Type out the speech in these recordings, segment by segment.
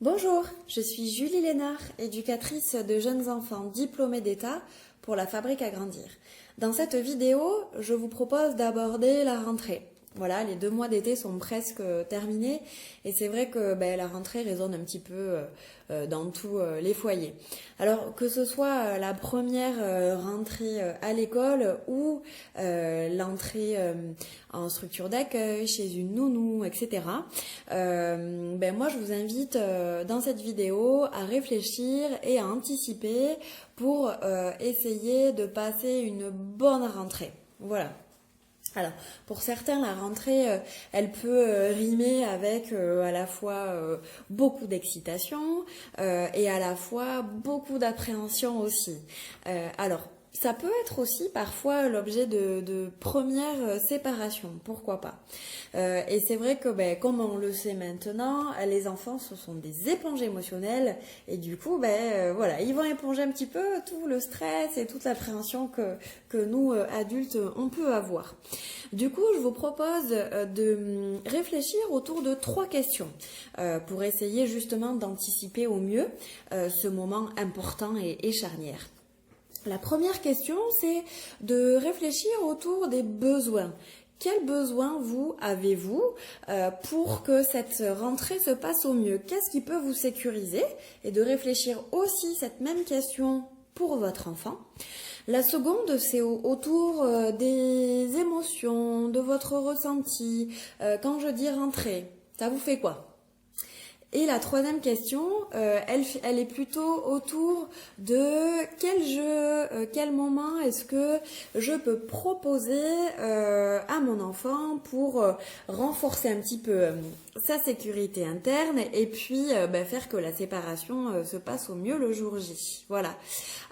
Bonjour, je suis Julie Lénard, éducatrice de jeunes enfants diplômés d'État pour la Fabrique à Grandir. Dans cette vidéo, je vous propose d'aborder la rentrée. Voilà, les 2 mois d'été sont presque terminés et c'est vrai que la rentrée résonne un petit peu dans tous les foyers. Alors que ce soit la première rentrée à l'école ou l'entrée en structure d'accueil, chez une nounou, etc. Moi je vous invite dans cette vidéo à réfléchir et à anticiper pour essayer de passer une bonne rentrée. Voilà. Alors, pour certains, la rentrée, elle peut rimer avec à la fois beaucoup d'excitation et à la fois beaucoup d'appréhension aussi. Alors, ça peut être aussi parfois l'objet de premières séparations, pourquoi pas. Et c'est vrai que comme on le sait maintenant, les enfants ce sont des éponges émotionnelles et du coup voilà, ils vont éponger un petit peu tout le stress et toute l'appréhension que nous adultes on peut avoir. Du coup, je vous propose de réfléchir autour de 3 questions pour essayer justement d'anticiper au mieux ce moment important et charnière. La première question, c'est de réfléchir autour des besoins. Quels besoins avez-vous pour que cette rentrée se passe au mieux? Qu'est-ce qui peut vous sécuriser? Et de réfléchir aussi cette même question pour votre enfant. La seconde, c'est autour des émotions, de votre ressenti. Quand je dis rentrée, ça vous fait quoi? Et la troisième question, elle est plutôt autour de quel jeu, quel moment est-ce que je peux proposer à mon enfant pour renforcer un petit peu sa sécurité interne et puis faire que la séparation se passe au mieux le jour J. Voilà.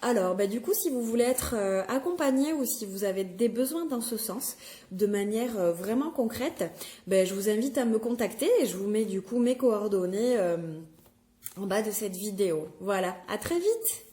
Alors, du coup, si vous voulez être accompagné ou si vous avez des besoins dans ce sens, de manière vraiment concrète, je vous invite à me contacter et je vous mets du coup mes coordonnées en bas de cette vidéo. Voilà, à très vite!